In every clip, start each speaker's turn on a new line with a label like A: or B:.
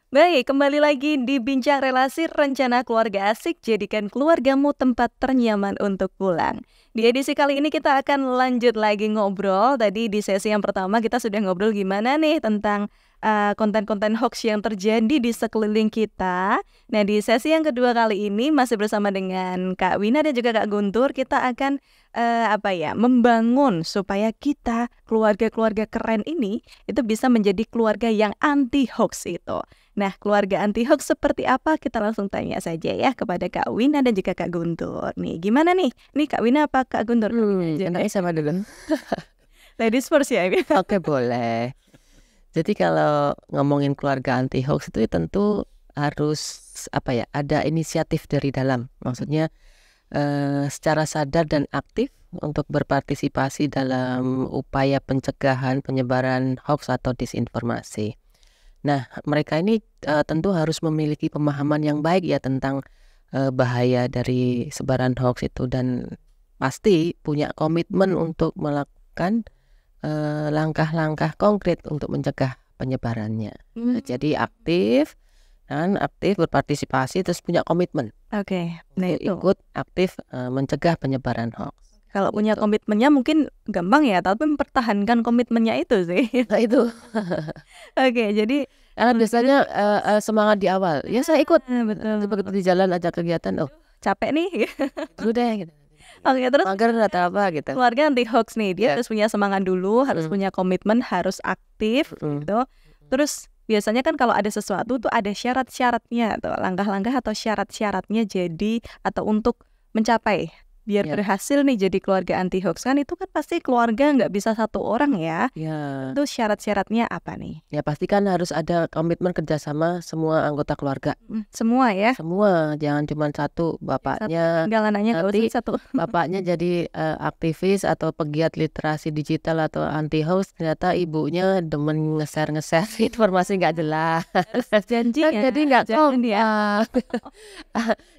A: Baik, kembali lagi di Bincang Relasi Rencana Keluarga Asik, jadikan keluargamu tempat ternyaman untuk pulang. Di edisi kali ini kita akan lanjut lagi ngobrol. Tadi di sesi yang pertama kita sudah ngobrol gimana nih tentang konten-konten hoax yang terjadi di sekeliling kita. Nah, di sesi yang kedua kali ini masih bersama dengan Kak Wina dan juga Kak Guntur, kita akan membangun supaya kita keluarga-keluarga keren ini itu bisa menjadi keluarga yang anti hoax itu. Nah, keluarga anti hoax seperti apa? Kita langsung tanya saja ya kepada Kak Wina dan juga Kak Guntur. Nih, gimana nih? Nih Kak Wina apa Kak Guntur?
B: Enaknya sama dulu.
A: Ladies first ya.
B: Oke, boleh. Jadi kalau ngomongin keluarga anti hoax itu tentu harus ada inisiatif dari dalam. Maksudnya secara sadar dan aktif untuk berpartisipasi dalam upaya pencegahan penyebaran hoax atau disinformasi. Nah, mereka ini tentu harus memiliki pemahaman yang baik ya tentang bahaya dari sebaran hoax itu, dan pasti punya komitmen untuk melakukan langkah-langkah konkret untuk mencegah penyebarannya. Jadi aktif berpartisipasi, terus punya komitmen.
A: Oke. Nah, itu
B: ikut aktif mencegah penyebaran hoax.
A: Kalau punya komitmennya mungkin gampang ya, tapi mempertahankan komitmennya itu sih.
B: Nah itu.
A: Oke, jadi
B: biasanya semangat di awal. Ya saya ikut.
A: betul.
B: Begitu di jalan ajak kegiatan,
A: Capek nih.
B: Dulu deh gitu.
A: Oke, terus
B: mager atau apa gitu.
A: Keluarga anti hoax nih, dia harus punya semangat dulu, harus punya komitmen, harus aktif gitu. Terus biasanya kan kalau ada sesuatu tuh ada syarat-syaratnya tuh, langkah-langkah atau syarat-syaratnya jadi atau untuk mencapai biar berhasil nih jadi keluarga anti hoax. Kan itu kan pasti keluarga nggak bisa satu orang ya. Itu syarat-syaratnya apa nih?
B: Ya pasti kan harus ada komitmen kerjasama semua anggota keluarga.
A: Semua ya?
B: Semua, jangan cuma satu. Bapaknya
A: nanti satu.
B: Bapaknya jadi aktivis atau pegiat literasi digital atau anti hoax, ternyata ibunya demen nge-share informasi nggak jelas.
A: Janji ya?
B: Jadi nggak kompak.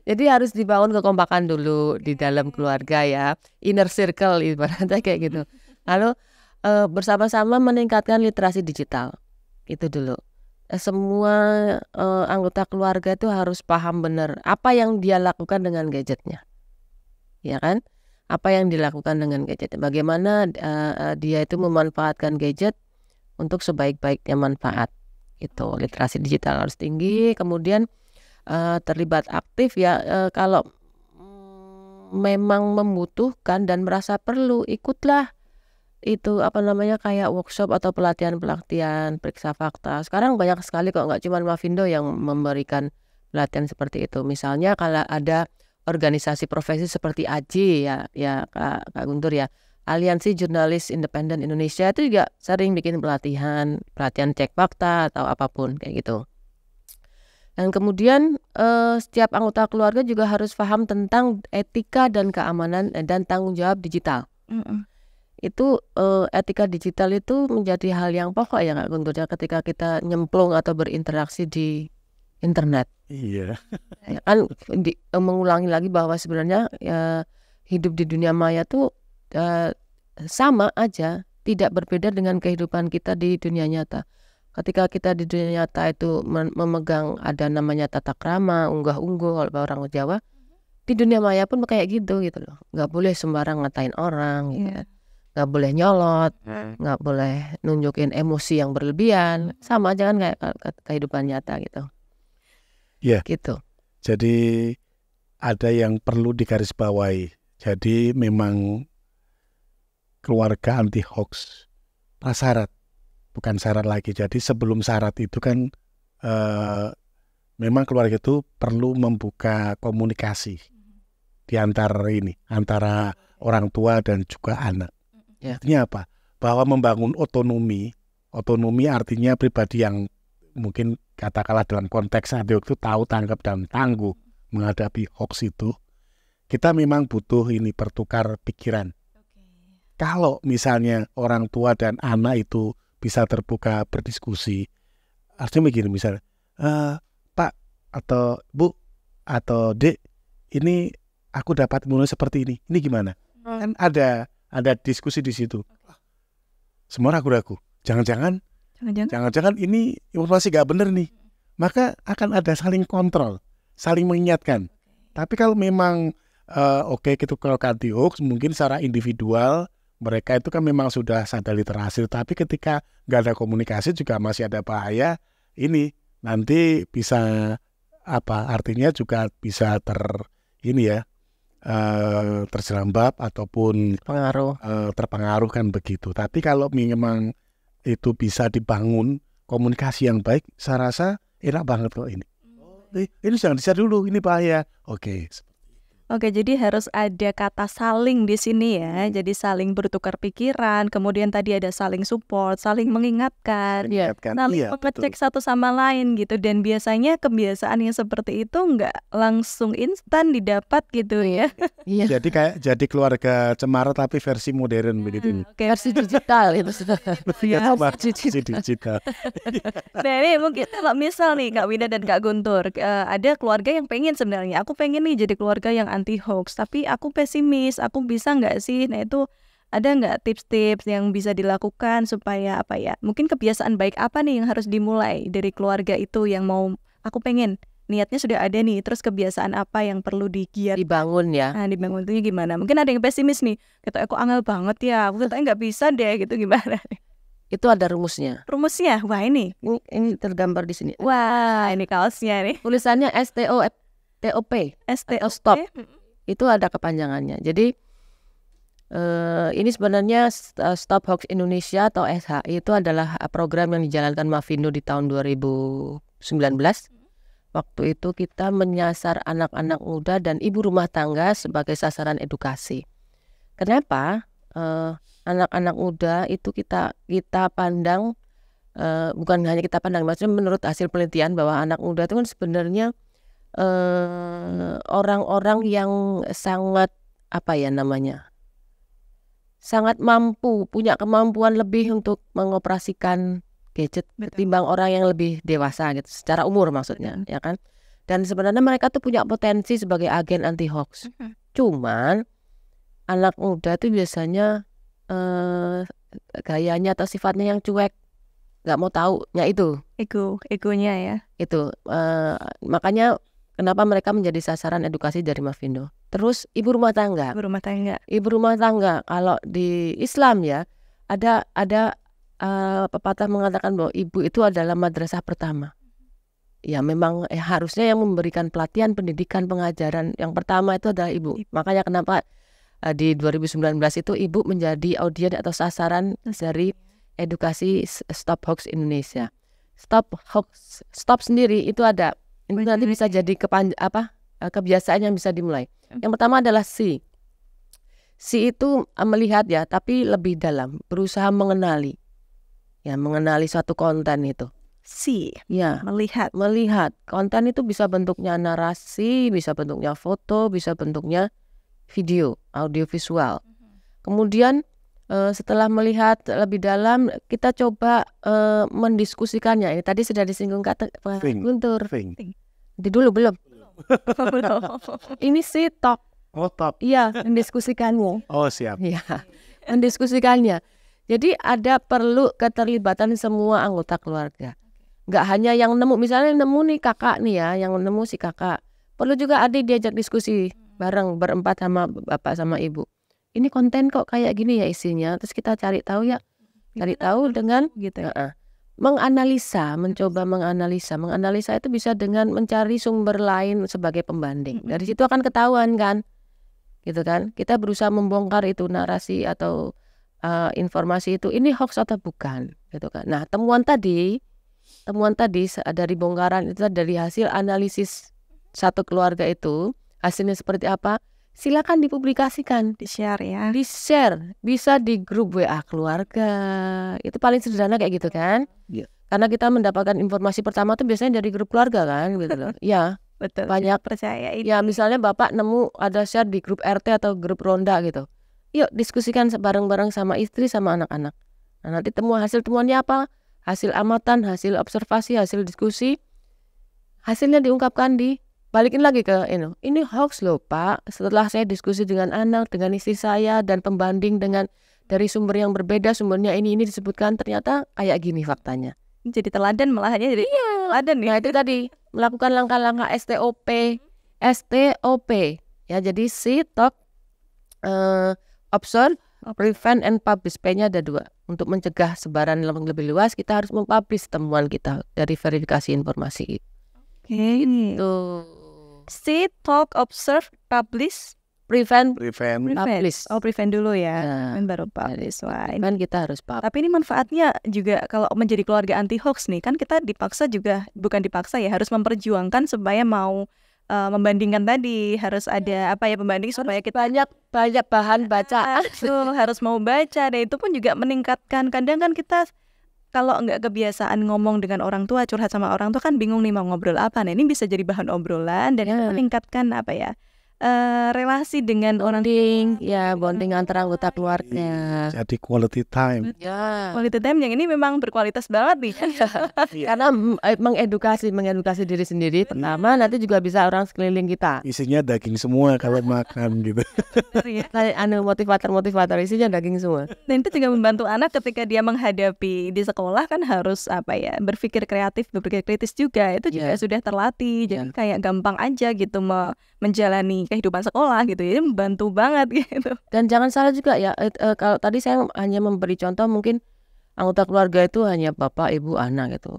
B: Jadi harus dibangun kekompakan dulu di dalam keluarga ya, inner circle ibaratnya kayak gitu. Lalu bersama-sama meningkatkan literasi digital, itu dulu. Semua anggota keluarga itu harus paham benar apa yang dia lakukan dengan gadgetnya, ya kan? Apa yang dilakukan dengan gadgetnya, bagaimana dia itu memanfaatkan gadget untuk sebaik-baiknya manfaat. Itu literasi digital harus tinggi. Kemudian terlibat aktif ya, kalau memang membutuhkan dan merasa perlu, ikutlah itu kayak workshop atau pelatihan periksa fakta. Sekarang banyak sekali kok, nggak cuma Mavindo yang memberikan pelatihan seperti itu. Misalnya kalau ada organisasi profesi seperti AJI ya Kak Guntur ya, Aliansi Jurnalis Independen Indonesia, itu juga sering bikin pelatihan cek fakta atau apapun kayak gitu. Dan kemudian setiap anggota keluarga juga harus paham tentang etika dan keamanan dan tanggung jawab digital. Itu etika digital itu menjadi hal yang pokok ya Kak Guntur, ketika kita nyemplung atau berinteraksi di internet.
C: Iya.
B: Ya kan, mengulangi lagi bahwa sebenarnya hidup di dunia maya tuh sama aja, tidak berbeda dengan kehidupan kita di dunia nyata. Ketika kita di dunia nyata itu memegang ada namanya tata krama, unggah-ungguh kalau orang Jawa, di dunia maya pun kayak gitu loh. Nggak boleh sembarang ngatain orang gitu. Nggak boleh nyolot, nggak boleh nunjukin emosi yang berlebihan. Sama aja kan kayak kehidupan nyata gitu.
C: Iya.
B: Gitu.
C: Jadi ada yang perlu digarisbawahi. Jadi memang keluarga anti hoax prasyarat, bukan syarat lagi. Jadi sebelum syarat itu kan memang keluarga itu perlu membuka komunikasi di antara orang tua dan juga anak. Artinya apa? Bahwa membangun otonomi artinya pribadi yang mungkin katakanlah dalam konteks saat itu tahu, tanggap, dan tangguh menghadapi hoax itu. Kita memang butuh bertukar pikiran. Kalau misalnya orang tua dan anak itu bisa terbuka berdiskusi, artinya begini misalnya, Pak atau Bu atau Dek, ini aku dapat mulai seperti ini gimana? Kan ada diskusi di situ. Semua ragu-ragu. Jangan-jangan ini informasi nggak benar nih. Maka akan ada saling kontrol, saling mengingatkan. Tapi kalau memang oke gitu kalau anti hoax, mungkin secara individual mereka itu kan memang sudah sadar literasi. Tapi ketika nggak ada komunikasi juga masih ada bahaya. Ini nanti bisa artinya juga bisa terjerembab ataupun terpengaruh kan begitu. Tapi kalau memang itu bisa dibangun komunikasi yang baik, saya rasa enak banget kok ini. Ini jangan di-share dulu, ini bahaya.
A: Oke, jadi harus ada kata saling di sini ya. Jadi saling bertukar pikiran, kemudian tadi ada saling support, saling mengingatkan, saling mengecek satu sama lain gitu. Dan biasanya kebiasaan yang seperti itu nggak langsung instan didapat gitu ya.
B: Iya.
C: Jadi keluarga cemara tapi versi modern begitu.
B: Versi digital itu sudah.
C: Digital.
A: Nah ini mungkin kalau misal nih Kak Wida dan Kak Guntur, ada keluarga yang pengen sebenarnya, aku pengen nih jadi keluarga yang anti hoax, tapi aku pesimis, aku bisa nggak sih? Nah itu ada nggak tips-tips yang bisa dilakukan supaya mungkin kebiasaan baik apa nih yang harus dimulai dari keluarga itu yang mau, aku pengen, niatnya sudah ada nih, terus kebiasaan apa yang perlu
B: dibangun ya?
A: Nah dibangun itu gimana? Mungkin ada yang pesimis nih, kata aku angel banget ya, aku katanya nggak bisa deh gitu, gimana?
B: Itu ada rumusnya.
A: Rumusnya? Wah ini
B: tergambar di sini.
A: Wah ini kaosnya nih.
B: Tulisannya STOP. Stop. Itu ada kepanjangannya. Jadi ini sebenarnya Stop Hoax Indonesia atau SHI itu adalah program yang dijalankan Mavindo di tahun 2019. Waktu itu kita menyasar anak-anak muda dan ibu rumah tangga sebagai sasaran edukasi. Kenapa? Anak-anak muda itu kita pandang, bukan hanya kita pandang, maksudnya menurut hasil penelitian bahwa anak muda itu kan sebenarnya orang-orang yang sangat sangat mampu, punya kemampuan lebih untuk mengoperasikan gadget ketimbang orang yang lebih dewasa gitu, secara umur maksudnya, ya kan. Dan sebenarnya mereka tuh punya potensi sebagai agen anti hoax. Cuman anak muda tuh biasanya gayanya atau sifatnya yang cuek, nggak mau taunya itu.
A: Egonya ya.
B: Itu makanya kenapa mereka menjadi sasaran edukasi dari Mavindo. Terus ibu rumah tangga. Kalau di Islam ya ada pepatah mengatakan bahwa ibu itu adalah madrasah pertama. Ya memang harusnya yang memberikan pelatihan, pendidikan, pengajaran yang pertama itu adalah ibu. Makanya kenapa di 2019 itu ibu menjadi audiens atau sasaran dari edukasi Stop Hoax Indonesia. Stop sendiri itu ada. Itu nanti bisa jadi kebiasaan yang bisa dimulai. Yang pertama adalah C itu melihat ya, tapi lebih dalam, berusaha mengenali. Ya, mengenali suatu konten itu.
A: C
B: ya, melihat. Konten itu bisa bentuknya narasi, bisa bentuknya foto, bisa bentuknya video, audio visual. Kemudian setelah melihat lebih dalam, kita coba mendiskusikannya. Ini tadi sudah disinggung kata Guntur. Nanti dulu belum. Ini sih top.
C: Top.
B: Iya, mendiskusikannya.
C: Siap.
B: Iya, mendiskusikannya. Jadi ada perlu keterlibatan semua anggota keluarga. Nggak hanya yang nemu, misalnya nemu nih kakak nih ya, yang nemu si kakak. Perlu juga adik diajak diskusi bareng berempat sama bapak sama ibu. Ini konten kok kayak gini ya isinya. Terus kita cari tahu dengan
A: gitu.
B: Menganalisa, mencoba menganalisa. Menganalisa itu bisa dengan mencari sumber lain sebagai pembanding. Dari situ akan ketahuan kan, gitu kan. Kita berusaha membongkar itu narasi atau informasi itu ini hoax atau bukan, gitu kan. Nah temuan tadi dari bongkaran itu dari hasil analisis satu keluarga itu, hasilnya seperti apa? Silakan dipublikasikan,
A: di-share ya.
B: Di-share, bisa di grup WA keluarga. Itu paling sederhana kayak gitu kan?
C: Iya.
B: Karena kita mendapatkan informasi pertama tuh biasanya dari grup keluarga kan, gitu loh. Iya.
A: Betul.
B: Banyak
A: percaya ini.
B: Ya, misalnya Bapak nemu ada share di grup RT atau grup ronda gitu. Yuk diskusikan bareng-bareng sama istri sama anak-anak. Nah, nanti hasil temuannya apa? Hasil amatan, hasil observasi, hasil diskusi. Hasilnya diungkapkan di balikin lagi ke ini hoax loh Pak. Setelah saya diskusi dengan anak, dengan istri saya, dan pembanding dengan dari sumber yang berbeda, sumbernya ini disebutkan, ternyata kayak gini faktanya.
A: Jadi teladan malahannya jadi teladan ya.
B: Nah itu tadi melakukan langkah-langkah STOP ya. Jadi see, talk, observe, prevent, and publish. P-nya ada 2. Untuk mencegah sebaran lebih luas, kita harus mempublish temuan kita dari verifikasi informasi. Itu
A: See, talk, observe, publish,
B: prevent,
C: Prevent.
B: publish.
A: prevent dulu ya,
B: Nah,
A: kan baru publish. Wah, ini.
B: Kan kita harus publish.
A: Tapi ini manfaatnya juga kalau menjadi keluarga anti hoax nih, kan kita dipaksa juga, bukan dipaksa ya, harus memperjuangkan supaya mau membandingkan tadi, harus ada pembanding supaya kita
B: banyak bahan bacaan.
A: harus mau baca, dan itu pun juga meningkatkan. Kadang kan kita kalau nggak kebiasaan ngomong dengan orang tua, curhat sama orang tua kan bingung nih mau ngobrol apa. Nah ini bisa jadi bahan obrolan dan itu meningkatkan relasi dengan orang
B: bonding antara anggota keluarga.
C: Jadi quality time.
B: Ya.
A: Quality time yang ini memang berkualitas banget nih.
B: Karena mengedukasi diri sendiri pertama, nanti juga bisa orang sekeliling kita.
C: Isinya daging semua kalau makan gitu.
B: Kayak motivator isinya daging semua.
A: Dan itu juga membantu anak ketika dia menghadapi di sekolah kan harus berpikir kreatif, berpikir kritis juga. Itu juga sudah terlatih. Jadi kayak gampang aja gitu menjalani kehidupan sekolah gitu. Jadi membantu banget gitu.
B: Dan jangan salah juga ya, kalau tadi saya hanya memberi contoh, mungkin anggota keluarga itu hanya bapak, ibu, anak gitu.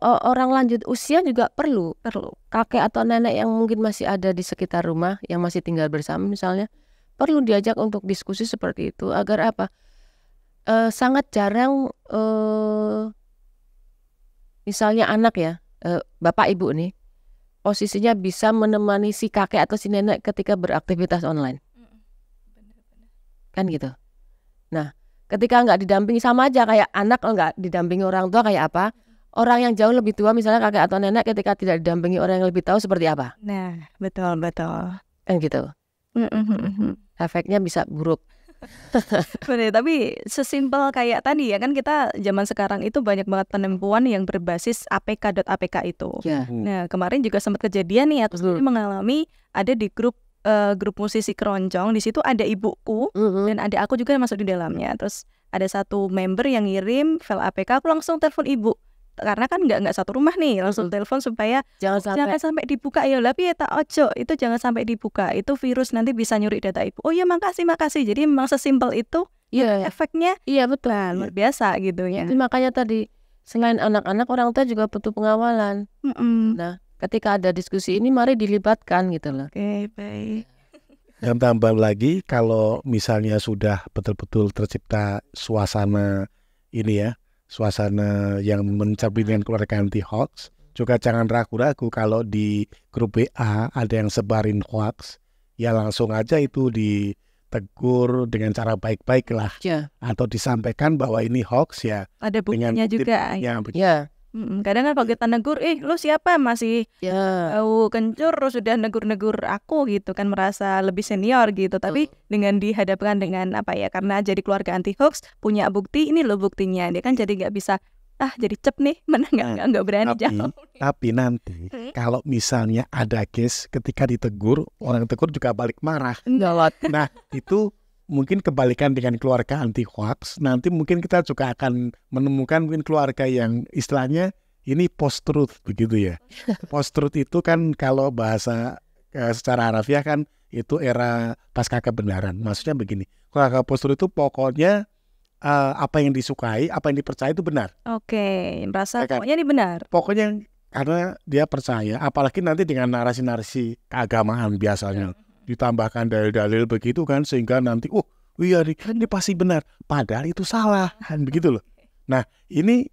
B: Orang lanjut usia juga perlu kakek atau nenek yang mungkin masih ada di sekitar rumah, yang masih tinggal bersama misalnya, perlu diajak untuk diskusi seperti itu agar sangat jarang misalnya anak ya, bapak ibu nih posisinya bisa menemani si kakek atau si nenek ketika beraktivitas online. Kan gitu. Nah, ketika nggak didampingi, sama aja kayak anak nggak didampingi orang tua kayak apa. Orang yang jauh lebih tua misalnya kakek atau nenek ketika tidak didampingi orang yang lebih tahu seperti apa.
A: Nah, betul.
B: Kan gitu. Efeknya bisa buruk.
A: Bener, tapi sesimpel kayak tadi ya kan, kita zaman sekarang itu banyak banget penipuan yang berbasis apk.apk itu. Nah kemarin juga sempat kejadian nih, saya mengalami ada di grup musisi keroncong. Di situ ada ibuku dan ada aku juga yang masuk di dalamnya. Terus ada satu member yang ngirim file APK, aku langsung telepon ibu. Karena kan nggak satu rumah nih, langsung telepon supaya jangan sampai dibuka ya, tapi ya tak ojo itu jangan sampai dibuka, itu virus nanti bisa nyuri data ibu. Oh ya makasih. Jadi memang sesimpel itu efeknya.
B: Iya betul,
A: luar biasa gitu ya.
B: Jadi makanya tadi selain anak-anak, orang tua juga butuh pengawalan. Nah ketika ada diskusi ini mari dilibatkan gitu loh.
A: Oke, baik.
C: Dan tambah lagi kalau misalnya sudah betul-betul tercipta suasana ini ya, suasana yang mencerminkan keluarga anti hoax, juga jangan ragu-ragu kalau di grup WA ada yang sebarin hoax, ya langsung aja itu ditegur dengan cara baik-baik lah, atau disampaikan bahwa ini hoax ya.
A: Ada buktinya juga. Kadang kan kalau kita negur, lu siapa masih kencur, sudah negur-negur aku gitu kan, merasa lebih senior gitu. Tapi dengan dihadapkan dengan karena jadi keluarga anti hoax, punya bukti, ini lo buktinya, dia kan jadi nggak bisa jadi cep nih, mana nggak berani jawab.
C: Tapi nanti kalau misalnya ada case ketika ditegur, orang tegur juga balik marah. Nah itu mungkin kebalikan dengan keluarga anti hoax. Nanti mungkin kita juga akan menemukan mungkin keluarga yang istilahnya ini post truth begitu ya. Post truth itu kan kalau bahasa secara harafiah kan itu era pasca kebenaran. Maksudnya begini, keluarga post truth itu pokoknya apa yang disukai, apa yang dipercaya itu benar.
A: Oke, merasa pokoknya ini benar.
C: Pokoknya karena dia percaya, apalagi nanti dengan narasi-narasi keagamaan biasanya. Ditambahkan dalil-dalil begitu kan, sehingga nanti ini pasti benar, padahal itu salah kan begitu loh. Nah ini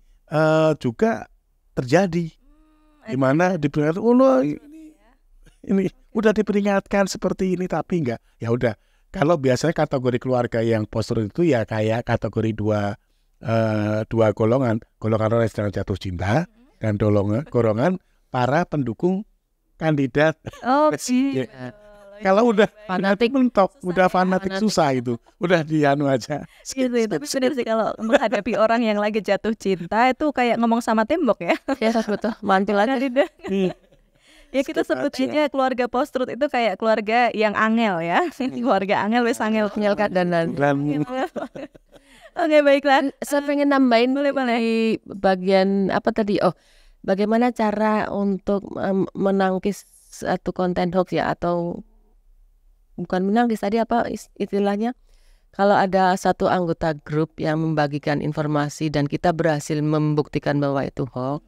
C: juga terjadi di mana diperingatkan, ini udah diperingatkan seperti ini tapi enggak. Ya udah, kalau biasanya kategori keluarga yang postur itu ya kayak kategori dua golongan orang yang sedang jatuh cinta dan golongan para pendukung kandidat. Kalau udah fanatik mentok, udah fanatik susah itu, udah dianu aja.
A: Gitu, tapi benar sih kalau menghadapi orang yang lagi jatuh cinta itu kayak ngomong sama tembok ya.
B: Ya betul, mantul aja.
A: Ya kita
C: Skip aja.
A: sebutnya keluarga post-truth itu kayak keluarga yang angel ya. Keluarga angel wis angel.
B: Angel kadanan.
C: Dan
A: Oke, baiklah.
B: Saya pengen nambahin
A: Boleh.
B: di bagian apa tadi? Oh, bagaimana cara untuk menangkis satu konten hoax ya, atau bukan menangkis tadi apa istilahnya? Kalau ada satu anggota grup yang membagikan informasi dan kita berhasil membuktikan bahwa itu hoax,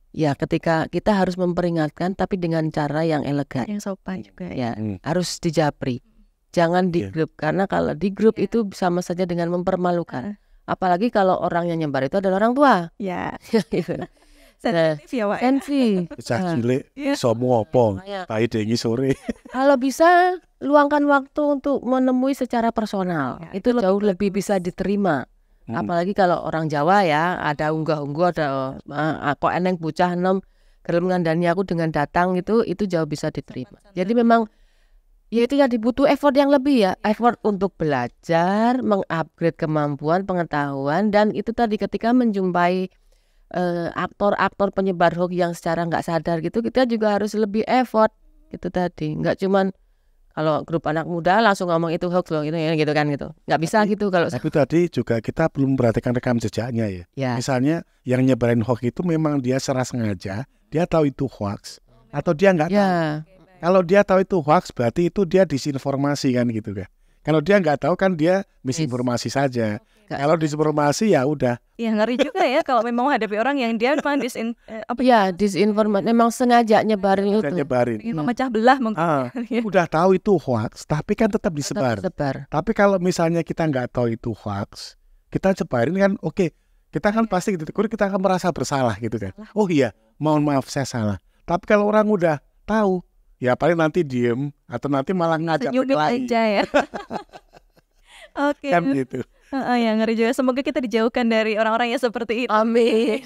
B: ya ketika kita harus memperingatkan tapi dengan cara yang elegan.
A: Yang sopan juga.
B: Ya, harus dijapri. Jangan di
C: Iya.
B: grup, karena kalau di grup itu sama saja dengan mempermalukan. Apalagi kalau orang yang nyebar itu adalah orang tua.
A: Ya,
B: Gitu.
A: sensitif ya, Wak.
B: Sensi.
C: cah cilik
A: Iya.
C: somo apa
B: Makanya,
C: bayi dengi sore.
B: kalau bisa luangkan waktu untuk menemui secara personal.
A: Ya,
B: Itu jauh lebih bisa diterima. Apalagi kalau orang Jawa ya, ada unggah-ungguh, ada kok eneng bocah enom gelem ngandani aku dengan datang, itu jauh bisa diterima. Jadi memang ya itu yang dibutuh effort yang lebih ya, effort untuk belajar, mengupgrade kemampuan pengetahuan, dan itu tadi ketika menjumpai aktor-aktor penyebar hoax yang secara nggak sadar gitu, kita juga harus lebih effort gitu tadi. Nggak cuman kalau grup anak muda langsung ngomong itu hoax loh, itu ya gitu kan gitu. Nggak bisa gitu kalau
C: Tapi tadi juga kita belum memperhatikan rekam jejaknya ya.
B: ya.
C: Misalnya yang nyebarin hoax itu memang dia secara sengaja, dia tahu itu hoax atau dia nggak tahu.
B: Ya,
C: Kalau dia tahu itu hoax berarti itu dia disinformasi kan gitu kan. Kalau dia nggak tahu kan dia misinformasi saja. Kalau disinformasi ya udah.
A: Ya ngeri juga ya kalau memang menghadapi orang yang dia memang
B: disinformasi memang sengaja nyebarin
C: Udah
B: itu.
C: nyebarin.
A: ingin memecah belah mungkin.
C: Udah tahu itu hoax tapi kan tetap
B: Tetap
C: disebar.
B: disebar.
C: Tapi kalau misalnya kita nggak tahu itu hoax, kita sebarin kan oke, kita kan pasti ditegur, kita akan merasa bersalah gitu kan. Oh iya, mohon maaf saya salah. Tapi kalau orang udah tahu, ya paling nanti diem atau nanti malah ngajak
A: Senyumin
C: berkelahi
A: aja ya. Oke.
C: kan gitu.
A: Ya ngeri juga. Semoga kita dijauhkan dari orang-orang yang seperti itu.
B: Amin.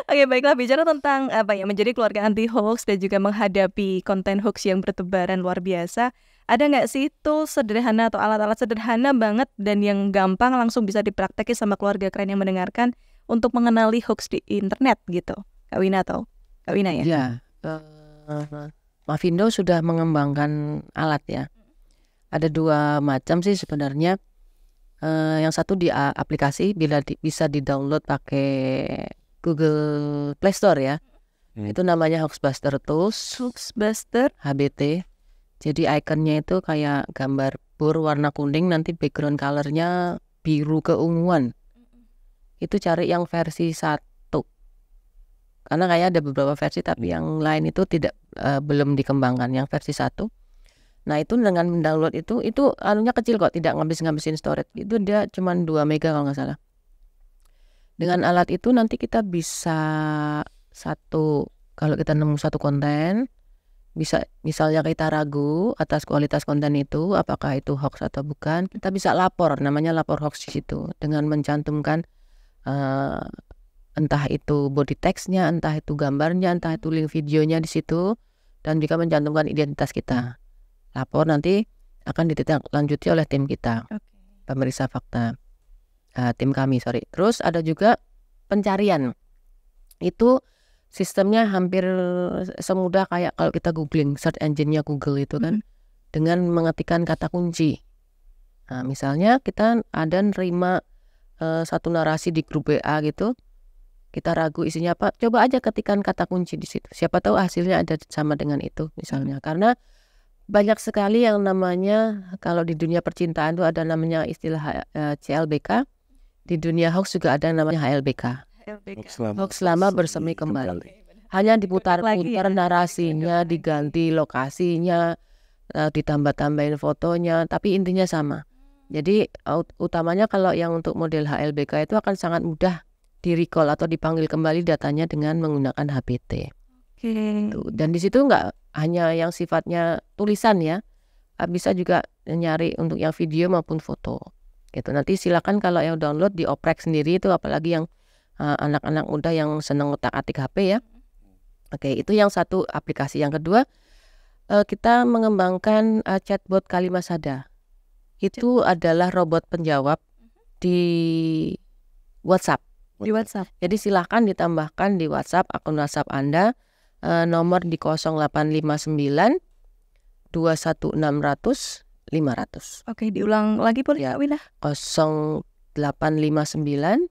A: Oke, baiklah, bicara tentang apa ya, menjadi keluarga anti hoax dan juga menghadapi konten hoax yang bertebaran luar biasa. Ada nggak sih tools sederhana atau alat-alat sederhana banget dan yang gampang langsung bisa dipraktekin sama keluarga keren yang mendengarkan untuk mengenali hoax di internet gitu? Kak Wina atau Kak Wina ya?
B: Ya, Mavindo sudah mengembangkan alat ya. Ada dua macam sih sebenarnya. Yang satu di aplikasi, bisa di-download pakai Google Play Store ya. Itu namanya Hoaxbuster Tools,
A: Hoaxbuster.
B: HBT. Jadi ikonnya itu kayak gambar bur warna kuning, nanti background colornya biru keunguan. Itu cari yang versi 1. Karena kayak ada beberapa versi, tapi yang lain itu belum dikembangkan, yang versi 1. Nah itu dengan mendownload itu anunya kecil kok, tidak ngabisin storage. Itu dia cuma 2 mega kalau nggak salah. Dengan alat itu nanti kita bisa kalau kita nemu satu konten, bisa misalnya kita ragu atas kualitas konten itu, apakah itu hoax atau bukan, kita bisa lapor, namanya lapor hoax di situ, dengan mencantumkan entah itu body text-nya, entah itu gambarnya, entah itu link videonya di situ, dan juga mencantumkan identitas kita. Lapor nanti akan ditindaklanjuti oleh tim kita, pemeriksa fakta, tim kami, sorry. Terus ada juga pencarian. Itu sistemnya hampir semudah kayak kalau kita googling, search engine-nya Google itu kan, dengan mengetikkan kata kunci. Nah, misalnya kita ada nerima satu narasi di grup WA gitu, kita ragu isinya apa, coba aja ketikkan kata kunci di situ. Siapa tahu hasilnya ada sama dengan itu misalnya. Karena banyak sekali yang namanya, kalau di dunia percintaan itu ada namanya istilah CLBK, di dunia hoax juga ada namanya HLBK, hoax lama bersemi kembali. Hanya diputar-putar narasinya, diganti lokasinya, ditambah-tambahin fotonya, tapi intinya sama. Jadi utamanya kalau yang untuk model HLBK itu akan sangat mudah di-recall atau dipanggil kembali datanya dengan menggunakan HBT. Dan di situ nggak hanya yang sifatnya tulisan ya, bisa juga nyari untuk yang video maupun foto. Gitu. Nanti silakan kalau yang download dioprek sendiri itu, apalagi yang anak-anak muda yang seneng utak-atik HP ya. Oke, itu yang satu aplikasi. Yang kedua, kita mengembangkan chatbot Kalimasada. Itu adalah robot penjawab di WhatsApp.
A: Di WhatsApp.
B: Jadi silakan ditambahkan di WhatsApp, akun WhatsApp Anda. nomor di 0859 21600 500.
A: Oke, diulang lagi boleh
B: Ya.
A: Kak Wina?
B: 0859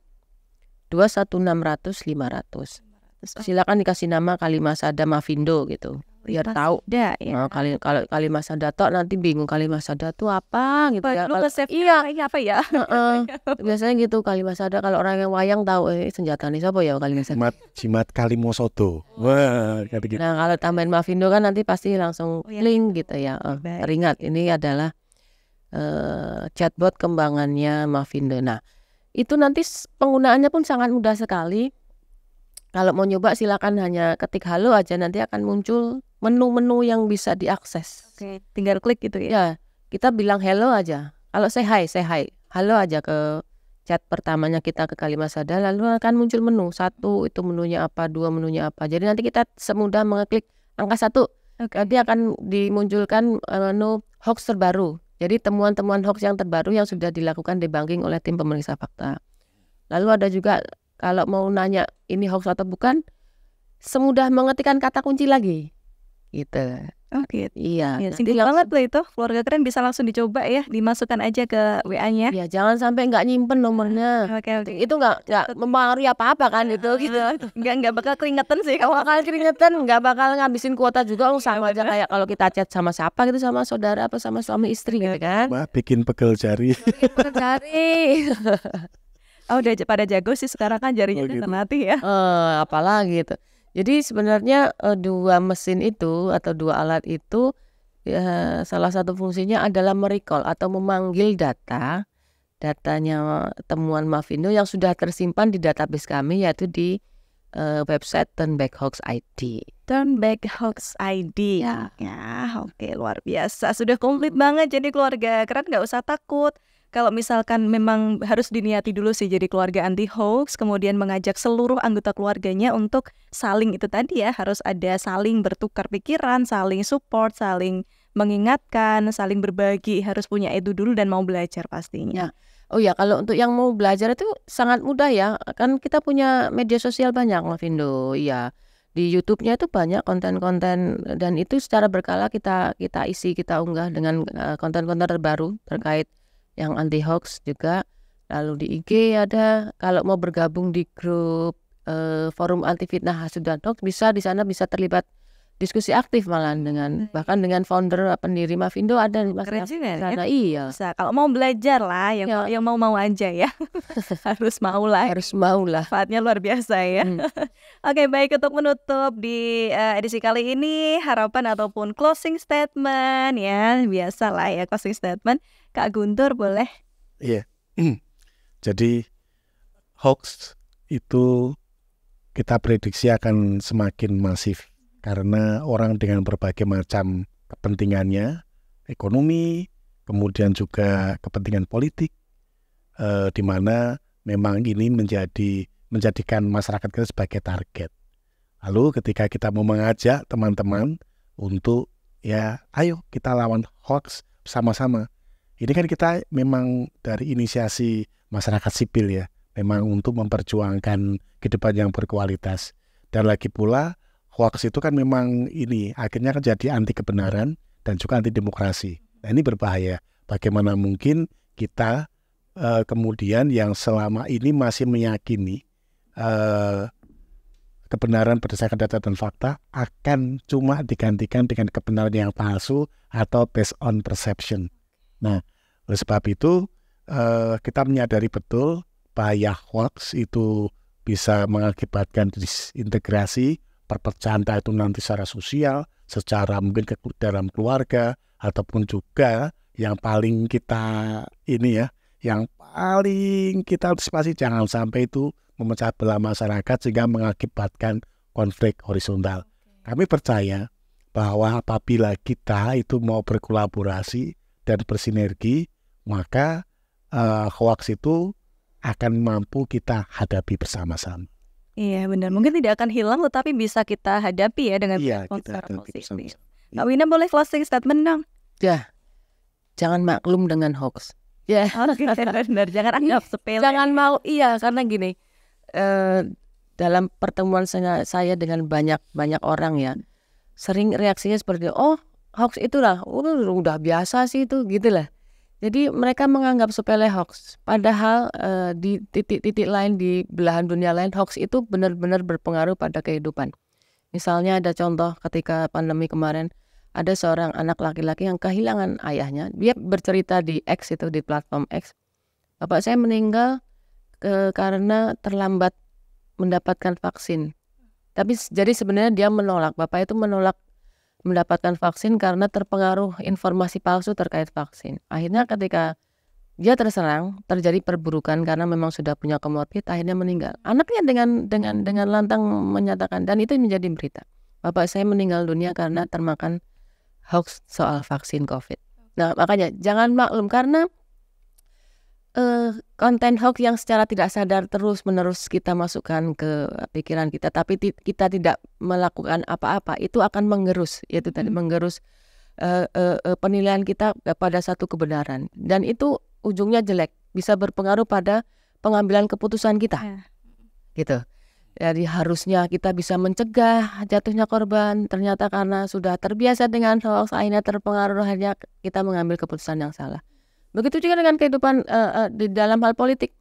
B: 21600 500. Silakan dikasih nama Kalimasada Mavindo gitu. Biar tahu.
A: Ada ya.
B: Nah, kalau Kalimasada tok nanti bingung Kalimasada tuh apa gitu ya.
A: Lu nge-save
B: Iya.
A: ini apa ya?
B: Biasanya gitu Kalimasada, kalau orang yang wayang tahu senjata nih siapa ya Kalimasada.
C: Jimat Kalimosodo. Wah, kata gitu.
B: Nah, kalau tambahin Mavindo kan nanti pasti langsung
A: ya.
B: link gitu ya.
A: Baik.
B: Teringat ini adalah chatbot kembangannya Mavindo. Nah, itu nanti penggunaannya pun sangat mudah sekali. Kalau mau nyoba silakan hanya ketik halo aja, nanti akan muncul menu-menu yang bisa diakses.
A: Oke, tinggal klik gitu ya.
B: Ya, kita bilang hello aja. Kalau say hi, halo aja ke chat pertamanya kita ke Kalimasada, lalu akan muncul menu. 1 itu menunya apa, 2 menunya apa. Jadi nanti kita semudah mengeklik angka 1. Nanti akan dimunculkan menu hoax terbaru. Jadi temuan-temuan hoax yang terbaru yang sudah dilakukan debunking oleh tim pemeriksa fakta. Lalu ada juga kalau mau nanya ini hoax atau bukan, semudah mengetikkan kata kunci lagi. Gitu.
A: Oh gitu.
B: Iya.
A: Ya, simpel banget loh itu. Keluarga Keren bisa langsung dicoba ya, dimasukkan aja ke WA-nya.
B: Ya, jangan sampai nggak nyimpen nomornya.
A: Oke.
B: Itu nggak mempengaruhi apa-apa kan itu gitu.
A: Nggak bakal keringetan sih
B: Kalau
A: kalau
B: bakal keringetan, nggak bakal ngabisin kuota juga. Sama aja kayak kalau kita chat sama siapa gitu, sama saudara apa sama suami istri gitu kan.
C: Wah, bikin pegel jari.
B: Cari.
A: Oh, udah pada jago sih sekarang kan jarinya udah terlatih ya.
B: Apalagi gitu. Jadi sebenarnya 2 mesin itu atau 2 alat itu ya, salah satu fungsinya adalah merecall atau memanggil datanya temuan Mavindo yang sudah tersimpan di database kami, yaitu di website Turnback Hoax ID.
A: Turnback Hoax ID. Ya, oke, luar biasa. Sudah komplit banget, jadi keluarga Keren nggak usah takut. Kalau misalkan memang harus diniati dulu sih jadi keluarga anti hoax, kemudian mengajak seluruh anggota keluarganya untuk saling itu tadi ya, harus ada saling bertukar pikiran, saling support, saling mengingatkan, saling berbagi, harus punya itu dulu dan mau belajar pastinya.
B: Ya. Oh ya, kalau untuk yang mau belajar itu sangat mudah ya, kan kita punya media sosial banyak Mavindo, iya. Di YouTube-nya itu banyak konten-konten dan itu secara berkala kita isi, kita unggah dengan konten-konten terbaru terkait yang anti hoax juga. Lalu di IG ada, kalau mau bergabung di grup forum anti fitnah hasud dan hoax, bisa di sana bisa terlibat diskusi aktif malah dengan bahkan dengan founder pendiri Mavindo ada di
A: Keren juga
B: sana. Iya.
A: Bisa. Kalau mau belajar lah, yang mau aja ya. Harus mau lah. Manfaatnya luar biasa ya. Oke, baik, untuk menutup di edisi kali ini harapan ataupun closing statement ya, biasa lah ya closing statement. Kak Guntur boleh?
C: Iya. Jadi hoax itu kita prediksi akan semakin masif karena orang dengan berbagai macam kepentingannya, ekonomi, kemudian juga kepentingan politik, di mana memang ini menjadikan masyarakat kita sebagai target. Lalu ketika kita mau mengajak teman-teman untuk ya ayo kita lawan hoax sama-sama. Ini kan kita memang dari inisiasi masyarakat sipil ya, memang untuk memperjuangkan kehidupan yang berkualitas. Dan lagi pula hoax itu kan memang ini akhirnya kan jadi anti kebenaran dan juga anti demokrasi. Nah ini berbahaya. Bagaimana mungkin kita kemudian yang selama ini masih meyakini kebenaran berdasarkan data dan fakta akan cuma digantikan dengan kebenaran yang palsu atau based on perception. Nah, oleh sebab itu kita menyadari betul bahaya hoax itu bisa mengakibatkan disintegrasi, perpecahan itu nanti secara sosial, secara mungkin dalam keluarga, ataupun juga yang paling kita ini ya, yang paling kita antisipasi jangan sampai itu memecah belah masyarakat sehingga mengakibatkan konflik horizontal. Kami percaya bahwa apabila kita itu mau berkolaborasi dan bersinergi, maka hoax itu akan mampu kita hadapi bersama-sama.
A: Iya benar, mungkin tidak akan hilang tetapi bisa kita hadapi ya dengan
C: kita hadapi
A: positif. Kak Wina boleh closing statement dong?
B: Ya, jangan maklum dengan hoax. Ya,
A: benar, jangan anggap sepele.
B: Jangan mau, karena gini, dalam pertemuan saya dengan banyak orang ya, sering reaksinya seperti oh hoax itulah udah biasa sih itu gitulah. Jadi mereka menganggap sepele hoax, padahal di titik-titik lain di belahan dunia lain hoax itu benar-benar berpengaruh pada kehidupan. Misalnya ada contoh ketika pandemi kemarin, ada seorang anak laki-laki yang kehilangan ayahnya. Dia bercerita di X itu, di platform X, bapak saya meninggal karena terlambat mendapatkan vaksin. Tapi jadi sebenarnya dia menolak, bapak itu menolak mendapatkan vaksin karena terpengaruh informasi palsu terkait vaksin. Akhirnya ketika dia terserang, terjadi perburukan karena memang sudah punya komorbid, akhirnya meninggal. Anaknya dengan lantang menyatakan, dan itu menjadi berita, bapak saya meninggal dunia karena termakan hoax soal vaksin COVID. Nah makanya jangan maklum karena konten hoax yang secara tidak sadar terus-menerus kita masukkan ke pikiran kita, tapi kita tidak melakukan apa-apa, itu akan menggerus, yaitu tadi menggerus penilaian kita pada satu kebenaran, dan itu ujungnya jelek, bisa berpengaruh pada pengambilan keputusan kita, gitu. Jadi harusnya kita bisa mencegah jatuhnya korban, ternyata karena sudah terbiasa dengan hoax, akhirnya terpengaruh, akhirnya kita mengambil keputusan yang salah. Begitu juga dengan kehidupan di dalam hal politik.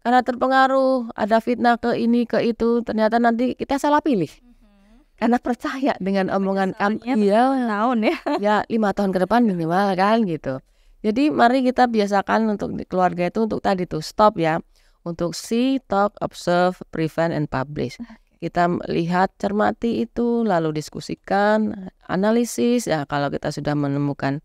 B: Karena terpengaruh, ada fitnah ke ini, ke itu, ternyata nanti kita salah pilih. Karena percaya dengan omongan
A: tahun
B: ya 5 tahun ke depan minimal kan gitu. Jadi mari kita biasakan untuk di keluarga itu untuk tadi tuh stop ya. Untuk see, talk, observe, prevent, and publish. Kita lihat, cermati itu, lalu diskusikan, analisis. Ya kalau kita sudah menemukan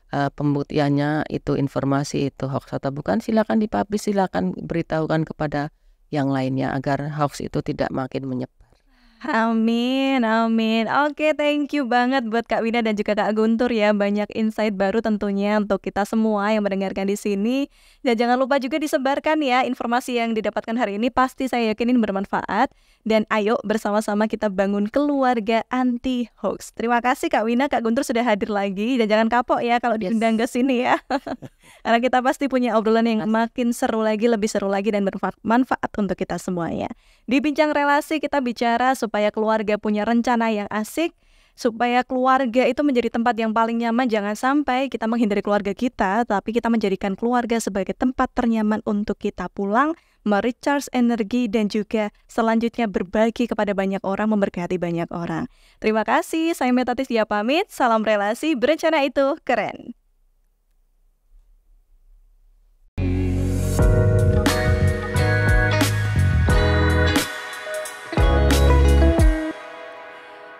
B: pembuktiannya itu informasi itu hoax atau bukan, silakan dipublish, silakan beritahukan kepada yang lainnya agar hoax itu tidak makin menyebar.
A: Amin, amin. Oke, thank you banget buat Kak Wina dan juga Kak Guntur ya. Banyak insight baru tentunya untuk kita semua yang mendengarkan di sini. Dan jangan lupa juga disebarkan ya informasi yang didapatkan hari ini, pasti saya yakinin bermanfaat. Dan ayo bersama-sama kita bangun keluarga anti hoax. Terima kasih Kak Wina, Kak Guntur sudah hadir lagi, dan jangan kapok ya kalau diundang ke sini ya. Karena kita pasti punya obrolan yang makin seru lagi, lebih seru lagi, dan bermanfaat untuk kita semuanya. Di Bincang Relasi kita bicara supaya keluarga punya rencana yang asik, supaya keluarga itu menjadi tempat yang paling nyaman. Jangan sampai kita menghindari keluarga kita, tapi kita menjadikan keluarga sebagai tempat ternyaman untuk kita pulang, merecharge energi, dan juga selanjutnya berbagi kepada banyak orang, memberkati banyak orang. Terima kasih, saya Meta Tisya pamit. Salam relasi, berencana itu keren.